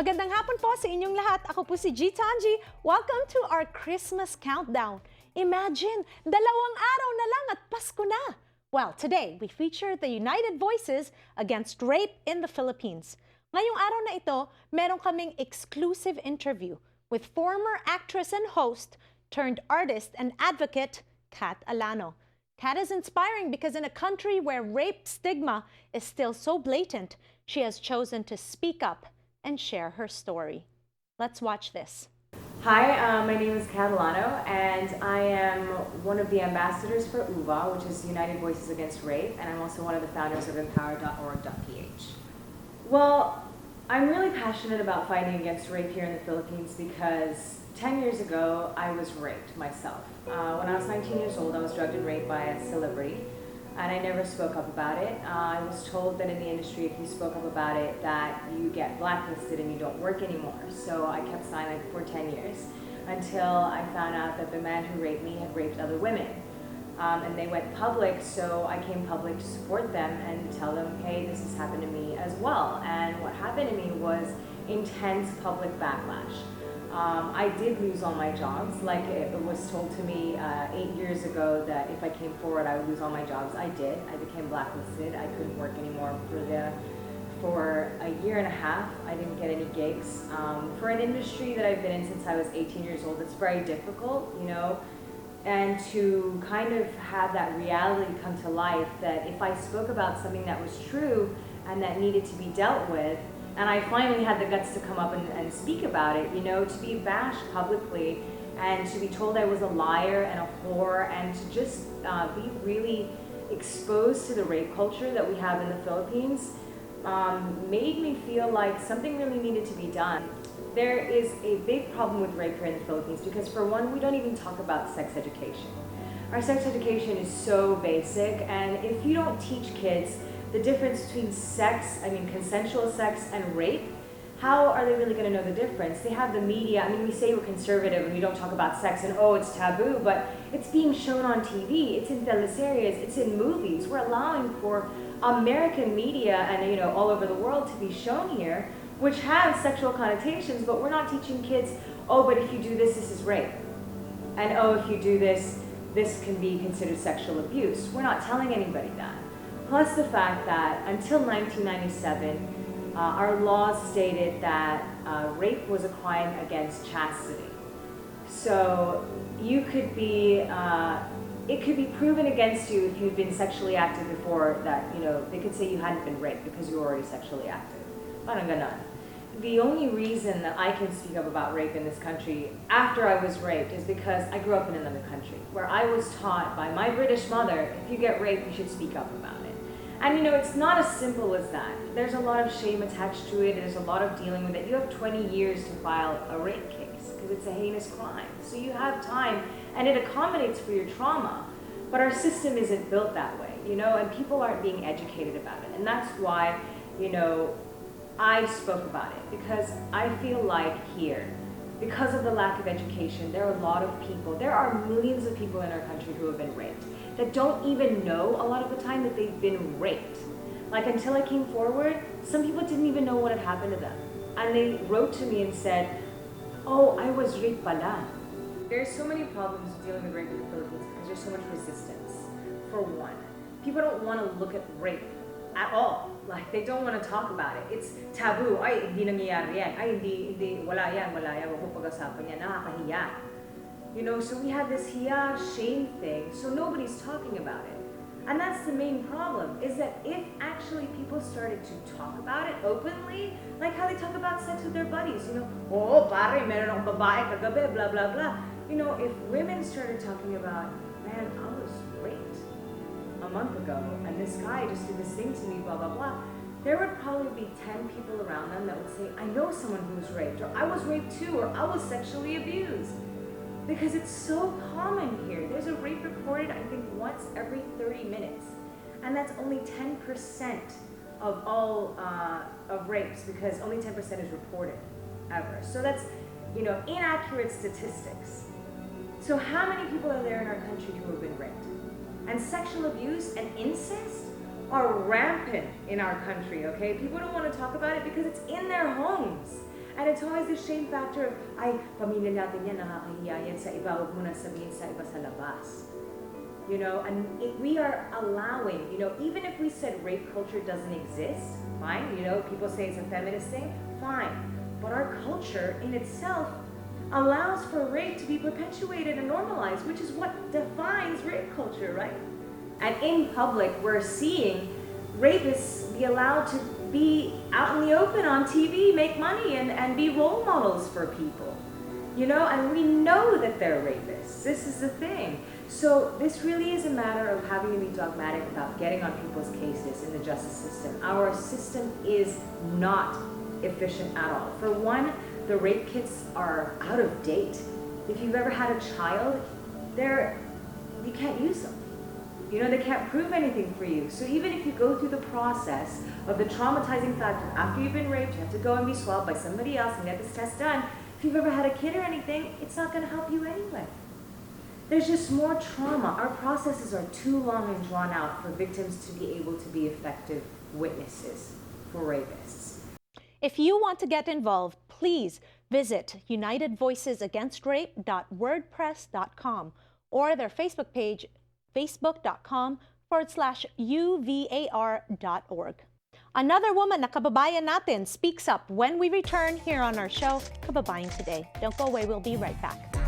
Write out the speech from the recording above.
Magandang hapon po sa inyong lahat. Ako po si G. Tanji. Welcome to our Christmas countdown. Imagine, 2 araw na lang at Pasko na. Well, today we feature the United Voices against rape in the Philippines. Ngayong araw na ito, meron kaming exclusive interview with former actress and host turned artist and advocate, Kat Alano. Kat is inspiring because in a country where rape stigma is still so blatant, she has chosen to speak up and share her story. Let's watch this. Hi, my name is Kat Alano, and I am one of the ambassadors for UVA, which is United Voices Against Rape, and I'm also one of the founders of empower.org.ph. Well, I'm really passionate about fighting against rape here in the Philippines because 10 years ago, I was raped myself. When I was 19 years old, I was drugged and raped by a celebrity, and I never spoke up about it. I was told that in the industry, if you spoke up about it, that you get blacklisted and you don't work anymore. So I kept silent for 10 years until I found out that the man who raped me had raped other women. And they went public, so I came public to support them and tell them, hey, this has happened to me as well. And what happened to me was intense public backlash. I did lose all my jobs. Like it was told to me 8 years ago that if I came forward, I would lose all my jobs. I did. I became blacklisted. I couldn't work anymore for a year and a half. I didn't get any gigs. For an industry that I've been in since I was 18 years old, it's very difficult, you know, and to kind of have that reality come to life that if I spoke about something that was true and that needed to be dealt with, and I finally had the guts to come up and speak about it, you know, to be bashed publicly and to be told I was a liar and a whore and to just be really exposed to the rape culture that we have in the Philippines made me feel like something really needed to be done. There is a big problem with rape here in the Philippines because for one, we don't even talk about sex education. Our sex education is so basic, and if you don't teach kids the difference between consensual sex and rape, how are they really going to know the difference? They have the media. I mean, we say we're conservative and we don't talk about sex and oh, it's taboo, but it's being shown on TV, it's in teleseries, it's in movies. We're allowing for American media and, you know, all over the world to be shown here, which have sexual connotations, but we're not teaching kids, oh, but if you do this, this is rape. And oh, if you do this, this can be considered sexual abuse. We're not telling anybody that. Plus the fact that until 1997, our laws stated that rape was a crime against chastity. So you could be, it could be proven against you if you've been sexually active before that, you know, they could say you hadn't been raped because you were already sexually active. Parang ganon. The only reason that I can speak up about rape in this country after I was raped is because I grew up in another country where I was taught by my British mother, if you get raped, you should speak up about it. And you know, it's not as simple as that. There's a lot of shame attached to it. There's a lot of dealing with it. You have 20 years to file a rape case because it's a heinous crime. So you have time and it accommodates for your trauma. But our system isn't built that way, you know, and people aren't being educated about it. And that's why, you know, I spoke about it because I feel like here, because of the lack of education, there are a lot of people, there are millions of people in our country who have been raped that don't even know a lot of the time that they've been raped. Like until I came forward, some people didn't even know what had happened to them. And they wrote to me and said, oh, I was raped pala. There's so many problems dealing with rape in the Philippines because there's so much resistance. For one, people don't want to look at rape at all. Like, they don't want to talk about it. It's taboo. Ay, hindi nangyayari yan. Ay, hindi, wala yan, wag mo pag-usapan yan. Nakakahiya. You know, so we have this hiya, shame thing, so nobody's talking about it. And that's the main problem, is that if actually people started to talk about it openly, like how they talk about sex with their buddies, you know, oh, pare, meron akong babae kagabi, blah, blah, blah. You know, if women started talking about, man, I was raped a month ago, and this guy just did this thing to me, blah, blah, blah, there would probably be 10 people around them that would say, I know someone who was raped, or I was raped too, or I was sexually abused. Because it's so common here. There's a rape reported, I think, once every 30 minutes. And that's only 10% of all of rapes, because only 10% is reported ever. So that's, you know, inaccurate statistics. So how many people are there in our country who have been raped? And sexual abuse and incest are rampant in our country, okay? People don't want to talk about it because it's in their homes. And it's always the shame factor of, ay, pamilya natin yan, nakakahiya yan sa iba, huwag mo na sabihin sa iba sa labas. You know, and we are allowing, you know, even if we said rape culture doesn't exist, fine, you know, people say it's a feminist thing, fine. But our culture in itself allows for rape to be perpetuated and normalized, which is what defines rape culture, right? And in public, we're seeing rapists be allowed to be out in the open on TV, make money, and be role models for people. You know, and we know that they're rapists. This is the thing. So this really is a matter of having to be dogmatic about getting on people's cases in the justice system. Our system is not efficient at all. For one, the rape kits are out of date. If you've ever had a child, you can't use them. You know, they can't prove anything for you. So even if you go through the process of the traumatizing factor, after you've been raped, you have to go and be swabbed by somebody else and get this test done. If you've ever had a kid or anything, it's not going to help you anyway. There's just more trauma. Our processes are too long and drawn out for victims to be able to be effective witnesses for rapists. If you want to get involved, please visit unitedvoicesagainstrape.wordpress.com or their Facebook page, facebook.com/uvar.org. Another woman na kababayan natin speaks up when we return here on our show, Kababayan Today. Don't go away, we'll be right back.